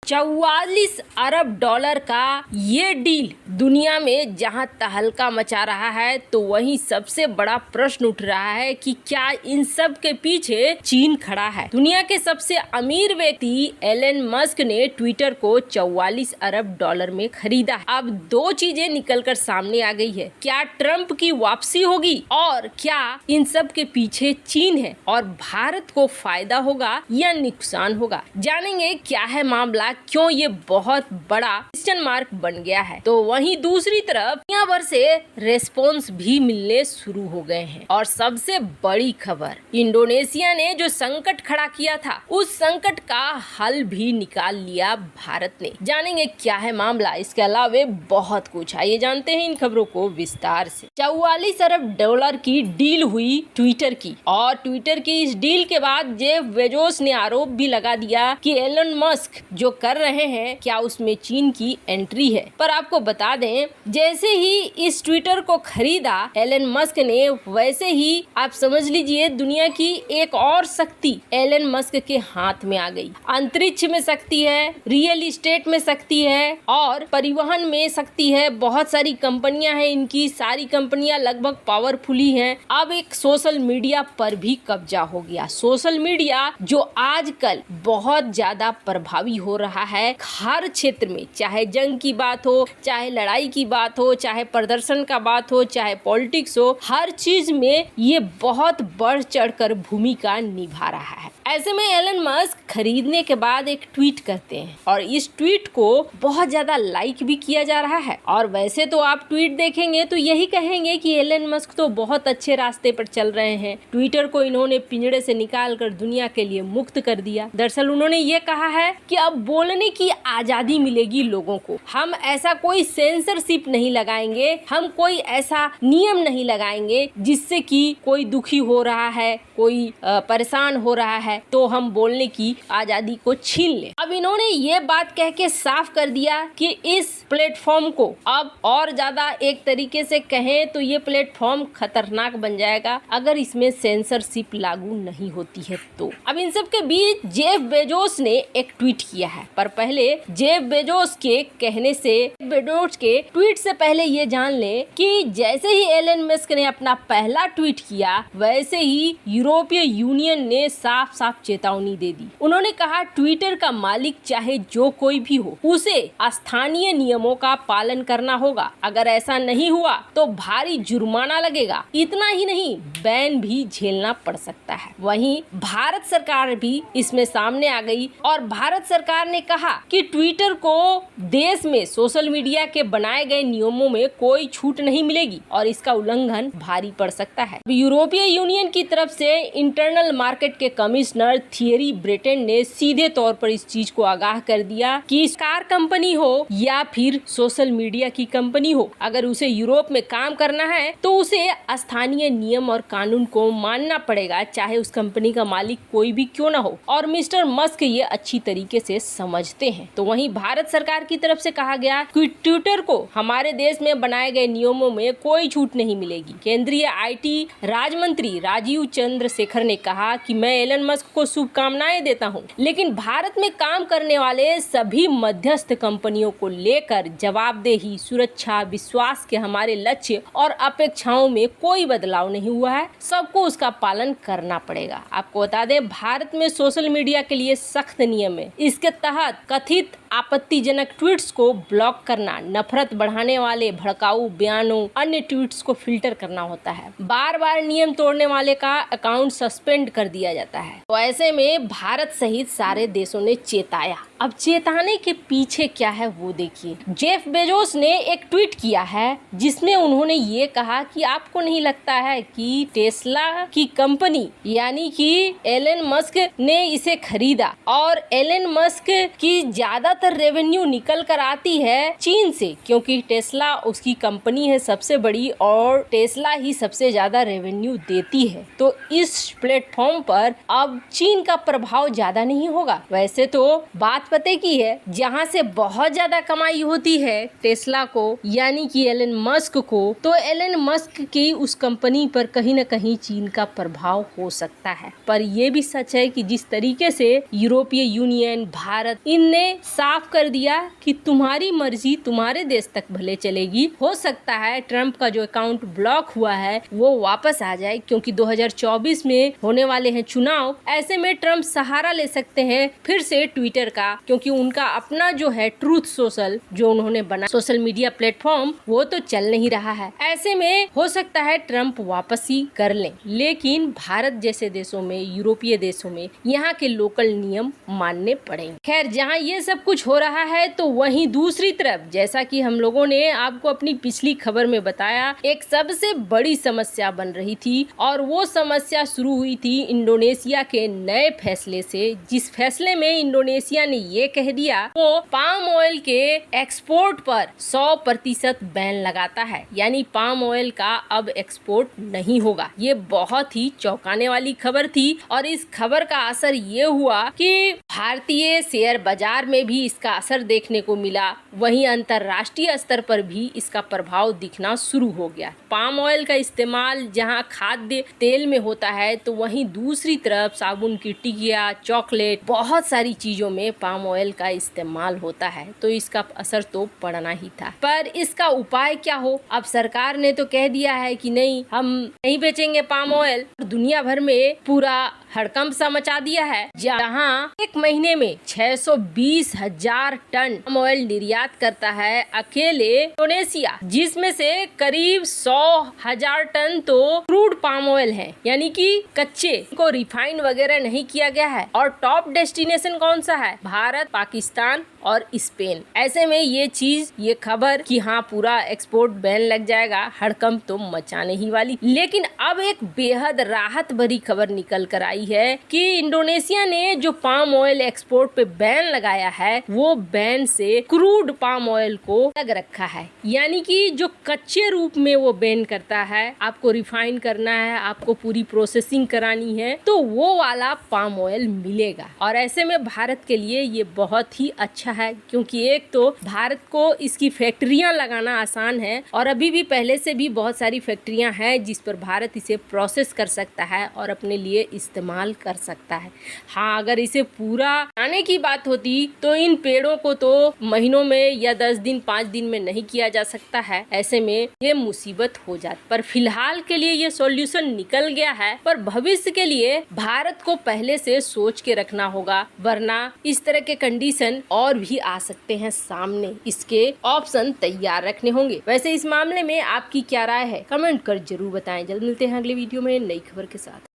$44 अरब का ये डील दुनिया में जहां तहलका मचा रहा है, तो वहीं सबसे बड़ा प्रश्न उठ रहा है कि क्या इन सब के पीछे चीन खड़ा है। दुनिया के सबसे अमीर व्यक्ति एलन मस्क ने ट्विटर को $44 अरब में खरीदा। अब दो चीजें निकलकर सामने आ गई है, क्या ट्रंप की वापसी होगी और क्या इन सब के पीछे चीन है और भारत को फायदा होगा या नुकसान होगा। जानेंगे क्या है मामला, क्यों ये बहुत बड़ा क्वेश्चन मार्क बन गया है। तो वहीं दूसरी तरफ दुनिया भर से रेस्पॉन्स भी मिलने शुरू हो गए हैं और सबसे बड़ी खबर, इंडोनेशिया ने जो संकट खड़ा किया था उस संकट का हल भी निकाल लिया भारत ने। जानेंगे क्या है मामला, इसके अलावा बहुत कुछ। आइए जानते हैं इन खबरों को विस्तार से। $44 अरब की डील हुई ट्विटर की, और ट्विटर की इस डील के बाद जेफ बेजोस ने आरोप भी लगा दिया कि एलन मस्क जो कर रहे हैं क्या उसमें चीन की एंट्री है। पर आपको बता दें, जैसे ही इस ट्विटर को खरीदा एलन मस्क ने, वैसे ही आप समझ लीजिए दुनिया की एक और शक्ति एलन मस्क के हाथ में आ गई। अंतरिक्ष में शक्ति है, रियल इस्टेट में शक्ति है और परिवहन में शक्ति है। बहुत सारी कंपनियां हैं, इनकी सारी कंपनियां लगभग पावरफुल ही हैं। अब एक सोशल मीडिया पर भी कब्जा हो गया। सोशल मीडिया जो आजकल बहुत ज्यादा प्रभावी हो रहा है हर क्षेत्र में, चाहे जंग की बात हो, चाहे लड़ाई की बात हो, चाहे प्रदर्शन का बात हो, चाहे पॉलिटिक्स हो, हर चीज में ये बहुत बढ़ चढ़कर भूमिका निभा रहा है। ऐसे में एलन मस्क खरीदने के बाद एक ट्वीट करते हैं और इस ट्वीट को बहुत ज्यादा लाइक भी किया जा रहा है। और वैसे तो आप ट्वीट देखेंगे तो यही कहेंगे कि एलन मस्क तो बहुत अच्छे रास्ते पर चल रहे हैं। ट्विटर को इन्होंने पिंजड़े से निकाल कर दुनिया के लिए मुक्त कर दिया। दरअसल उन्होंने ये कहा है कि अब बोलने की आजादी मिलेगी लोगों को। हम ऐसा कोई सेंसरशिप नहीं लगाएंगे, हम कोई ऐसा नियम नहीं लगाएंगे जिससे कि कोई दुखी हो रहा है, कोई परेशान हो रहा है तो हम बोलने की आजादी को छीन ले। अब इन्होंने ये बात कह के साफ कर दिया कि इस प्लेटफॉर्म को अब और ज्यादा, एक तरीके से कहें तो ये प्लेटफॉर्म खतरनाक बन जाएगा अगर इसमें सेंसरशिप लागू नहीं होती है तो। अब इन सब के बीच जेफ बेजोस ने एक ट्वीट किया है, पर पहले जेफ बेजोस के कहने से, बेजोस के ट्वीट से पहले ये जान ले कि जैसे ही एलन मस्क ने अपना पहला ट्वीट किया, वैसे ही यूरोपीय यूनियन ने साफ साफ चेतावनी दे दी। उन्होंने कहा ट्विटर का मालिक चाहे जो कोई भी हो, उसे स्थानीय नियमों का पालन करना होगा। अगर ऐसा नहीं हुआ तो भारी जुर्माना लगेगा। इतना ही नहीं, बैन भी झेलना पड़ सकता है। वहीं भारत सरकार भी इसमें सामने आ गई और भारत सरकार ने कहा कि ट्विटर को देश में सोशल मीडिया के बनाए गए नियमों में कोई छूट नहीं मिलेगी और इसका उल्लंघन भारी पड़ सकता है। यूरोपीय यूनियन की तरफ से इंटरनल मार्केट के कमिश्नर थियरी ब्रेटन ने सीधे तौर पर इस चीज को आगाह कर दिया कि कार कंपनी हो या फिर सोशल मीडिया की कंपनी हो, अगर उसे यूरोप में काम करना है तो उसे स्थानीय नियम और कानून को मानना पड़ेगा, चाहे उस कंपनी का मालिक कोई भी क्यों ना हो। और मिस्टर मस्क ये अच्छी तरीके से समझते हैं। तो वहीं भारत सरकार की तरफ से कहा गया कि ट्विटर को हमारे देश में बनाए गए नियमों में कोई छूट नहीं मिलेगी। केंद्रीय IT राज्य मंत्री राजीव चंद्रशेखर ने कहा कि मैं एलन मस्क को शुभकामनाएं देता हूं, लेकिन भारत में काम करने वाले सभी मध्यस्थ कंपनियों को लेकर जवाबदेही, सुरक्षा, विश्वास के हमारे लक्ष्य और अपेक्षाओं में कोई बदलाव नहीं हुआ है। सबको उसका पालन करना पड़ेगा। आपको बता दें, भारत में सोशल मीडिया के लिए सख्त नियम है। इसके तहत कथित आपत्तिजनक ट्वीट्स को ब्लॉक करना, नफरत बढ़ाने वाले भड़काऊ बयानों, अन्य ट्वीट्स को फिल्टर करना होता है। बार बार नियम तोड़ने वाले का अकाउंट सस्पेंड कर दिया जाता है। तो ऐसे में भारत सहित सारे देशों ने चेताया। अब चेताने के पीछे क्या है वो देखिए। जेफ बेजोस ने एक ट्वीट किया है जिसमें उन्होंने ये कहा कि आपको नहीं लगता है कि टेस्ला की कंपनी यानी कि एलन मस्क ने इसे खरीदा और एलन मस्क की ज्यादातर रेवेन्यू निकल कर आती है चीन से, क्योंकि टेस्ला उसकी कंपनी है सबसे बड़ी और टेस्ला ही सबसे ज्यादा रेवेन्यू देती है। तो इस प्लेटफॉर्म पर अब चीन का प्रभाव ज्यादा नहीं होगा। वैसे तो बात पते की है, जहां से बहुत ज्यादा कमाई होती है टेस्ला को यानी कि एलन मस्क को, तो एलन मस्क की उस कंपनी पर कहीं न कहीं चीन का प्रभाव हो सकता है। पर यह भी सच है कि जिस तरीके से यूरोपीय यूनियन, भारत, इनने साफ साफ कर दिया कि तुम्हारी मर्जी तुम्हारे देश तक भले चलेगी। हो सकता है ट्रंप का जो अकाउंट ब्लॉक हुआ है वो वापस आ जाए, क्योंकि 2024 में होने वाले हैं चुनाव। ऐसे में ट्रंप सहारा ले सकते हैं फिर से ट्विटर का, क्योंकि उनका अपना जो है ट्रूथ सोशल जो उन्होंने बना सोशल मीडिया प्लेटफॉर्म वो तो चल नहीं रहा है। ऐसे में हो सकता है ट्रंप वापस ही कर लें, लेकिन भारत जैसे देशों में, यूरोपीय देशों में यहाँ के लोकल नियम मानने पड़ेंगे। खैर, जहाँ ये सब कुछ हो रहा है तो वहीं दूसरी तरफ, जैसा कि हम लोगों ने आपको अपनी पिछली खबर में बताया, एक सबसे बड़ी समस्या बन रही थी और वो समस्या शुरू हुई थी इंडोनेशिया के नए फैसले से, जिस फैसले में इंडोनेशिया ने ये कह दिया वो पाम ऑयल के एक्सपोर्ट पर 100% बैन लगाता है, यानी पाम ऑयल का अब एक्सपोर्ट नहीं होगा। ये बहुत ही चौंकाने वाली खबर थी और इस खबर का असर ये हुआ कि भारतीय शेयर बाजार में भी इसका असर देखने को मिला, वहीं अंतर्राष्ट्रीय स्तर पर भी इसका प्रभाव दिखना शुरू हो गया। पाम ऑयल का इस्तेमाल जहां खाद्य तेल में होता है तो वहीं दूसरी तरफ साबुन की टिकिया, चॉकलेट, बहुत सारी चीजों में पाम ऑयल का इस्तेमाल होता है, तो इसका असर तो पड़ना ही था। पर इसका उपाय क्या हो? अब सरकार ने तो कह दिया है कि नहीं, हम नहीं बेचेंगे पाम ऑयल। दुनिया भर में पूरा हड़कंप सा मचा दिया है, जहां एक महीने में 620,000 टन पाम ऑयल निर्यात करता है अकेले इंडोनेशिया, जिसमें से करीब 100,000 टन तो क्रूड पाम ऑयल है, यानी कि कच्चे को रिफाइन वगैरह नहीं किया गया है। और टॉप डेस्टिनेशन कौन सा है? भारत, पाकिस्तान और स्पेन। ऐसे में ये खबर कि हाँ पूरा एक्सपोर्ट बैन लग जाएगा, हड़कंप तो मचाने ही वाली। लेकिन अब एक बेहद राहत भरी खबर निकल कर आई है कि इंडोनेशिया ने जो पाम ऑयल एक्सपोर्ट पे बैन लगाया है वो बैन से क्रूड पाम ऑयल को अलग रखा है, यानी कि जो कच्चे रूप में वो बैन करता है, आपको रिफाइन करना है, आपको पूरी प्रोसेसिंग करानी है, तो वो वाला पाम ऑयल मिलेगा। और ऐसे में भारत के लिए ये बहुत ही अच्छा है, क्योंकि एक तो भारत को इसकी फैक्ट्रियां लगाना आसान है और अभी भी पहले से भी बहुत सारी फैक्ट्रियां हैं जिस पर भारत इसे प्रोसेस कर सकता है और अपने लिए इस्तेमाल कर सकता है। हाँ, अगर इसे पूरा आने की बात होती तो इन पेड़ों को तो महीनों में या 10 दिन 5 दिन में नहीं किया जा सकता है, ऐसे में ये मुसीबत हो जाती। पर फिलहाल के लिए ये सॉल्यूशन निकल गया है, पर भविष्य के लिए भारत को पहले से सोच के रखना होगा, वरना इस तरह के कंडीशन और भी आ सकते हैं सामने। इसके ऑप्शन तैयार रखने होंगे। वैसे इस मामले में आपकी क्या राय है? कमेंट कर जरूर बताएं। जल्द मिलते हैं अगले वीडियो में नई खबर के साथ।